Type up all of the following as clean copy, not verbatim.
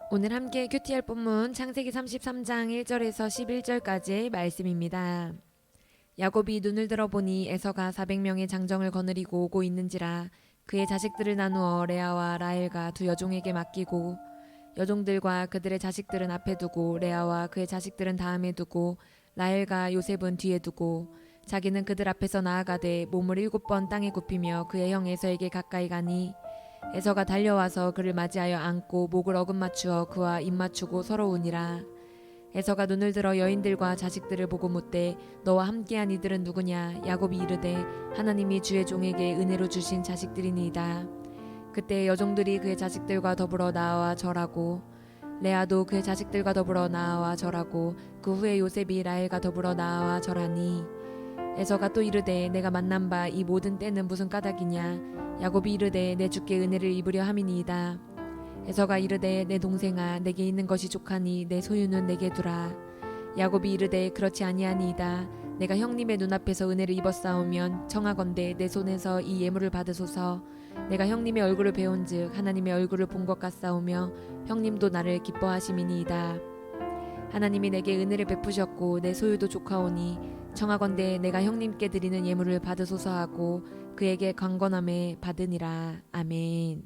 오늘 함께 큐티할 본문 창세기 33장 1절에서 11절까지의 말씀입니다. 야곱이 눈을 들어보니 에서가 400명의 장정을 거느리고 오고 있는지라 그의 자식들을 나누어 레아와 라헬과 두 여종에게 맡기고 여종들과 그들의 자식들은 앞에 두고 레아와 그의 자식들은 다음에 두고 라헬과 요셉은 뒤에 두고 자기는 그들 앞에서 나아가되 몸을 7번 땅에 굽히며 그의 형 에서에게 가까이 가니 에서가 달려와서 그를 맞이하여 안고 목을 어긋맞추어 그와 입맞추고 서러우니라. 에서가 눈을 들어 여인들과 자식들을 보고 묻되 너와 함께한 이들은 누구냐. 야곱이 이르되 하나님이 주의 종에게 은혜로 주신 자식들이니이다. 그때 여종들이 그의 자식들과 더불어 나아와 절하고 레아도 그의 자식들과 더불어 나아와 절하고 그 후에 요셉이 라헬과 더불어 나아와 절하니 에서가 또 이르되 내가 만난 바 이 모든 때는 무슨 까닭이냐. 야곱이 이르되 내 주께 은혜를 입으려 함이니이다. 에서가 이르되 내 동생아 내게 있는 것이 족하니 내 소유는 내게 두라. 야곱이 이르되 그렇지 아니하니이다. 내가 형님의 눈앞에서 은혜를 입었사오면 청하건대 내 손에서 이 예물을 받으소서. 내가 형님의 얼굴을 배운즉 하나님의 얼굴을 본 것 같사오며 형님도 나를 기뻐하심이니이다. 하나님이 내게 은혜를 베푸셨고 내 소유도 족하오니 청하건대 내가 형님께 드리는 예물을 받으소서 하고 그에게 강건함에 받으니라. 아멘.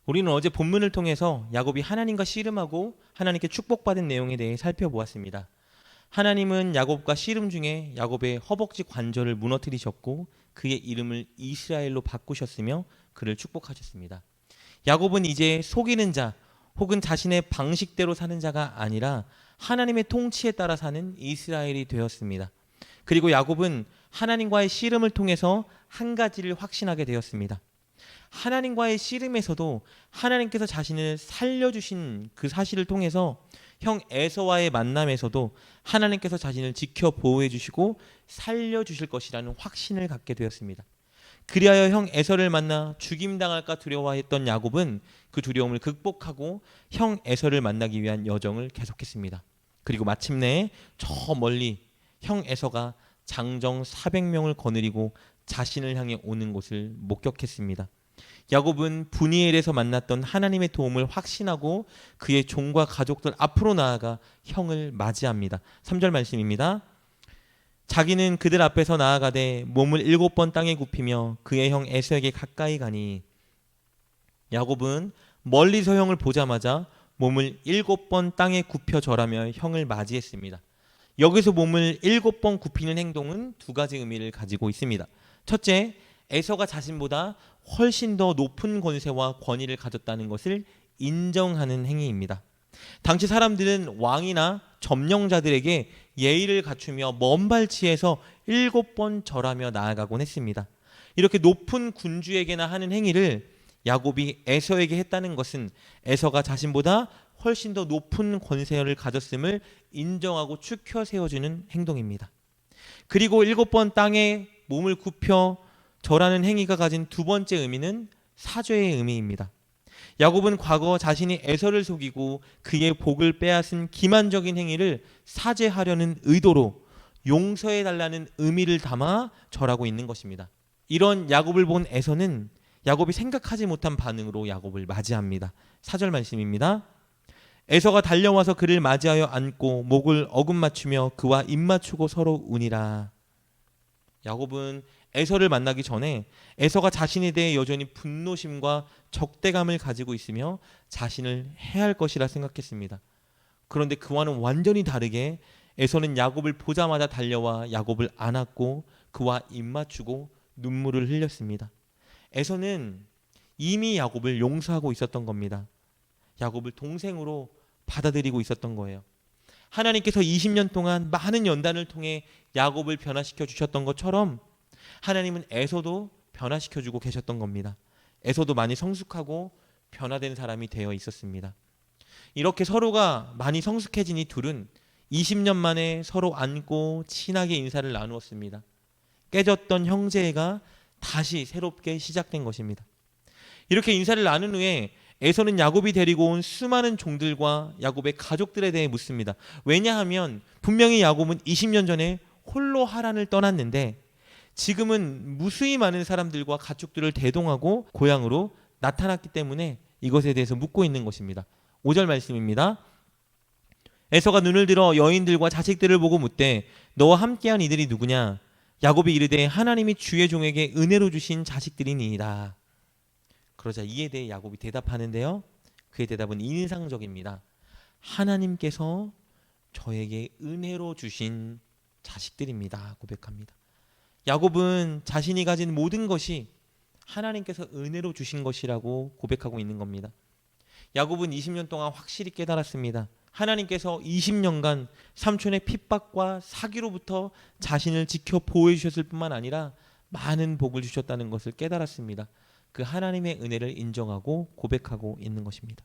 우리는 어제 본문을 통해서 야곱이 하나님과 씨름하고 하나님께 축복받은 내용에 대해 살펴보았습니다. 하나님은 야곱과 씨름 중에 야곱의 허벅지 관절을 무너뜨리셨고 그의 이름을 이스라엘로 바꾸셨으며 그를 축복하셨습니다. 야곱은 이제 속이는 자 혹은 자신의 방식대로 사는 자가 아니라 하나님의 통치에 따라 사는 이스라엘이 되었습니다. 그리고 야곱은 하나님과의 씨름을 통해서 한 가지를 확신하게 되었습니다. 하나님과의 씨름에서도 하나님께서 자신을 살려주신 그 사실을 통해서 형 에서와의 만남에서도 하나님께서 자신을 지켜 보호해 주시고 살려주실 것이라는 확신을 갖게 되었습니다. 그리하여 형 에서를 만나 죽임당할까 두려워했던 야곱은 그 두려움을 극복하고 형 에서를 만나기 위한 여정을 계속했습니다. 그리고 마침내 저 멀리 형 에서가 장정 400명을 거느리고 자신을 향해 오는 곳을 목격했습니다. 야곱은 브니엘에서 만났던 하나님의 도움을 확신하고 그의 종과 가족들 앞으로 나아가 형을 맞이합니다. 3절 말씀입니다. 자기는 그들 앞에서 나아가되 몸을 7번 땅에 굽히며 그의 형 에서에게 가까이 가니 야곱은 멀리서 형을 보자마자 몸을 7번 땅에 굽혀 절하며 형을 맞이했습니다. 여기서 몸을 7번 굽히는 행동은 두 가지 의미를 가지고 있습니다. 첫째, 에서가 자신보다 훨씬 더 높은 권세와 권위를 가졌다는 것을 인정하는 행위입니다. 당시 사람들은 왕이나 점령자들에게 예의를 갖추며 먼 발치에서 7번 절하며 나아가곤 했습니다. 이렇게 높은 군주에게나 하는 행위를 야곱이 에서에게 했다는 것은 에서가 자신보다 훨씬 더 높은 권세를 가졌음을 인정하고 추켜 세워주는 행동입니다. 그리고 7번 땅에 몸을 굽혀 절하는 행위가 가진 두 번째 의미는 사죄의 의미입니다. 야곱은 과거 자신이 에서를 속이고 그의 복을 빼앗은 기만적인 행위를 사죄하려는 의도로 용서해달라는 의미를 담아 절하고 있는 것입니다. 이런 야곱을 본 에서는 야곱이 생각하지 못한 반응으로 야곱을 맞이합니다. 4절 말씀입니다. 에서가 달려와서 그를 맞이하여 안고 목을 어긋맞추며 그와 입맞추고 서로 우니라. 야곱은 에서를 만나기 전에 에서가 자신에 대해 여전히 분노심과 적대감을 가지고 있으며 자신을 해할 것이라 생각했습니다. 그런데 그와는 완전히 다르게 에서는 야곱을 보자마자 달려와 야곱을 안았고 그와 입맞추고 눈물을 흘렸습니다. 에서는 이미 야곱을 용서하고 있었던 겁니다. 야곱을 동생으로 받아들이고 있었던 거예요. 하나님께서 20년 동안 많은 연단을 통해 야곱을 변화시켜 주셨던 것처럼 하나님은 에서도 변화시켜주고 계셨던 겁니다. 에서도 많이 성숙하고 변화된 사람이 되어 있었습니다. 이렇게 서로가 많이 성숙해진 이 둘은 20년 만에 서로 안고 친하게 인사를 나누었습니다. 깨졌던 형제애가 다시 새롭게 시작된 것입니다. 이렇게 인사를 나눈 후에 에서는 야곱이 데리고 온 수많은 종들과 야곱의 가족들에 대해 묻습니다. 왜냐하면 분명히 야곱은 20년 전에 홀로 하란을 떠났는데 지금은 무수히 많은 사람들과 가축들을 대동하고 고향으로 나타났기 때문에 이것에 대해서 묻고 있는 것입니다. 5절 말씀입니다. 에서가 눈을 들어 여인들과 자식들을 보고 묻되 너와 함께한 이들이 누구냐? 야곱이 이르되 하나님이 주의 종에게 은혜로 주신 자식들이니이다. 그러자 이에 대해 야곱이 대답하는데요. 그의 대답은 인상적입니다. 하나님께서 저에게 은혜로 주신 자식들입니다. 고백합니다. 야곱은 자신이 가진 모든 것이 하나님께서 은혜로 주신 것이라고 고백하고 있는 겁니다. 야곱은 20년 동안 확실히 깨달았습니다. 하나님께서 20년간 삼촌의 핍박과 사기로부터 자신을 지켜 보호해 주셨을 뿐만 아니라 많은 복을 주셨다는 것을 깨달았습니다. 그 하나님의 은혜를 인정하고 고백하고 있는 것입니다.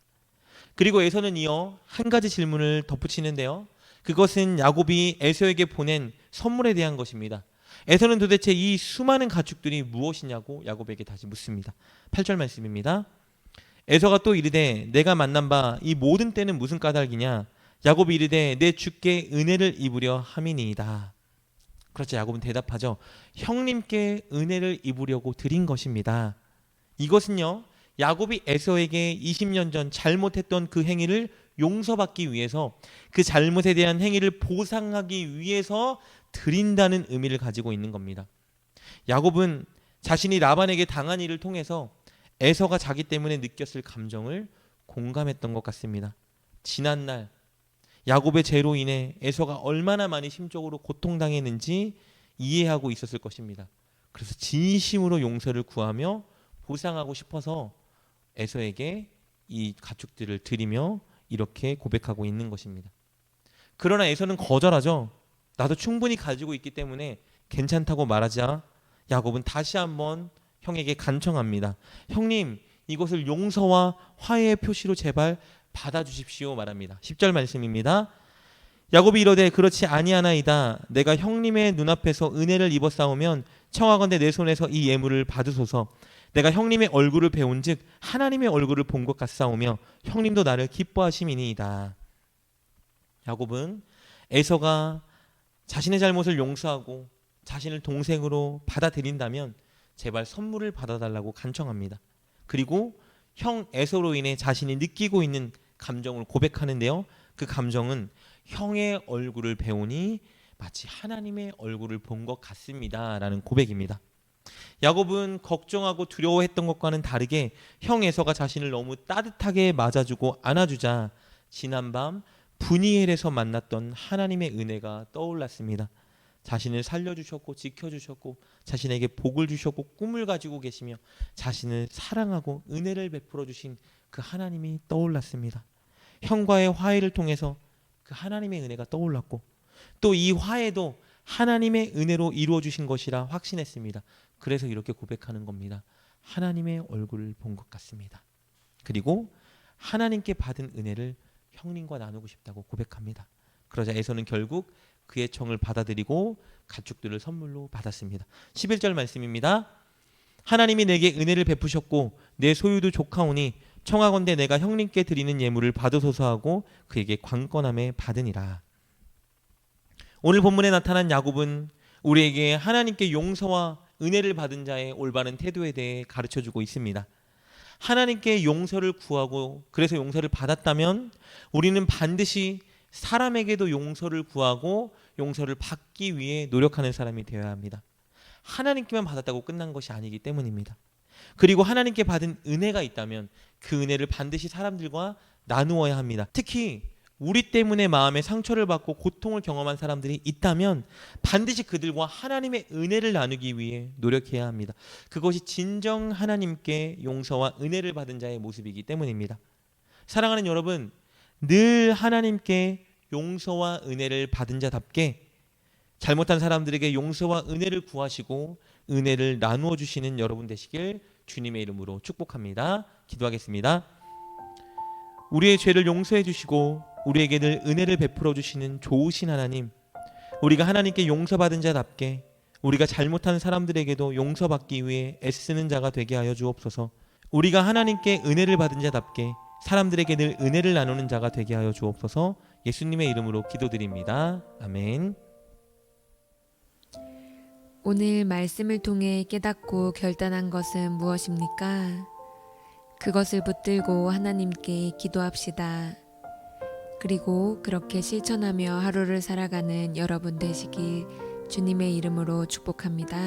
그리고 에서는 이어 한 가지 질문을 덧붙이는데요. 그것은 야곱이 에서에게 보낸 선물에 대한 것입니다. 에서는 도대체 이 수많은 가축들이 무엇이냐고 야곱에게 다시 묻습니다. 8절 말씀입니다. 에서가 또 이르되 내가 만난 바 이 모든 때는 무슨 까닭이냐? 야곱이 이르되 내 주께 은혜를 입으려 함이니이다. 그렇죠. 야곱은 대답하죠. 형님께 은혜를 입으려고 드린 것입니다. 이것은요, 야곱이 에서에게 20년 전 잘못했던 그 행위를 용서받기 위해서, 그 잘못에 대한 행위를 보상하기 위해서 드린다는 의미를 가지고 있는 겁니다. 야곱은 자신이 라반에게 당한 일을 통해서 에서가 자기 때문에 느꼈을 감정을 공감했던 것 같습니다. 지난날 야곱의 죄로 인해 에서가 얼마나 많이 심적으로 고통당했는지 이해하고 있었을 것입니다. 그래서 진심으로 용서를 구하며 보상하고 싶어서 에서에게 이 가축들을 드리며 이렇게 고백하고 있는 것입니다. 그러나 에서는 거절하죠. 나도 충분히 가지고 있기 때문에 괜찮다고 말하자 야곱은 다시 한번 형에게 간청합니다. 형님, 이것을 용서와 화해의 표시로 제발 받아주십시오 말합니다. 10절 말씀입니다. 야곱이 이르되 그렇지 아니하나이다. 내가 형님의 눈앞에서 은혜를 입었사오면 청하건대 내 손에서 이 예물을 받으소서. 내가 형님의 얼굴을 배운즉 하나님의 얼굴을 본 것 같사오며 형님도 나를 기뻐하심이니이다. 야곱은 에서가 자신의 잘못을 용서하고 자신을 동생으로 받아들인다면 제발 선물을 받아달라고 간청합니다. 그리고 형 에서로 인해 자신이 느끼고 있는 감정을 고백하는데요. 그 감정은 형의 얼굴을 배우니 마치 하나님의 얼굴을 본 것 같습니다 라는 고백입니다. 야곱은 걱정하고 두려워했던 것과는 다르게 형 에서가 자신을 너무 따뜻하게 맞아주고 안아주자 지난밤 브니엘에서 만났던 하나님의 은혜가 떠올랐습니다. 자신을 살려주셨고 지켜주셨고 자신에게 복을 주셨고 꿈을 가지고 계시며 자신을 사랑하고 은혜를 베풀어 주신 그 하나님이 떠올랐습니다. 형과의 화해를 통해서 그 하나님의 은혜가 떠올랐고 또 이 화해도 하나님의 은혜로 이루어 주신 것이라 확신했습니다. 그래서 이렇게 고백하는 겁니다. 하나님의 얼굴을 본 것 같습니다. 그리고 하나님께 받은 은혜를 형님과 나누고 싶다고 고백합니다. 그러자 에서는 결국 그의 청을 받아들이고 가축들을 선물로 받았습니다. 11절 말씀입니다. 하나님이 내게 은혜를 베푸셨고 내 소유도 족하오니 청하건대 내가 형님께 드리는 예물을 받으소서 하고 그에게 관건함에 받으니라. 오늘 본문에 나타난 야곱은 우리에게 하나님께 용서와 은혜를 받은 자의 올바른 태도에 대해 가르쳐주고 있습니다. 하나님께 용서를 구하고 그래서 용서를 받았다면 우리는 반드시 사람에게도 용서를 구하고 용서를 받기 위해 노력하는 사람이 되어야 합니다. 하나님께만 받았다고 끝난 것이 아니기 때문입니다. 그리고 하나님께 받은 은혜가 있다면 그 은혜를 반드시 사람들과 나누어야 합니다. 특히 우리 때문에 마음에 상처를 받고 고통을 경험한 사람들이 있다면 반드시 그들과 하나님의 은혜를 나누기 위해 노력해야 합니다. 그것이 진정 하나님께 용서와 은혜를 받은 자의 모습이기 때문입니다. 사랑하는 여러분, 늘 하나님께 용서와 은혜를 받은 자답게 잘못한 사람들에게 용서와 은혜를 구하시고 은혜를 나누어 주시는 여러분 되시길 주님의 이름으로 축복합니다. 기도하겠습니다. 우리의 죄를 용서해 주시고 우리에게 늘 은혜를 베풀어 주시는 좋으신 하나님, 우리가 하나님께 용서받은 자답게 우리가 잘못한 사람들에게도 용서받기 위해 애쓰는 자가 되게 하여 주옵소서. 우리가 하나님께 은혜를 받은 자답게 사람들에게 늘 은혜를 나누는 자가 되게 하여 주옵소서. 예수님의 이름으로 기도드립니다. 아멘. 오늘 말씀을 통해 깨닫고 결단한 것은 무엇입니까? 그것을 붙들고 하나님께 기도합시다. 그리고 그렇게 실천하며 하루를 살아가는 여러분 되시길 주님의 이름으로 축복합니다.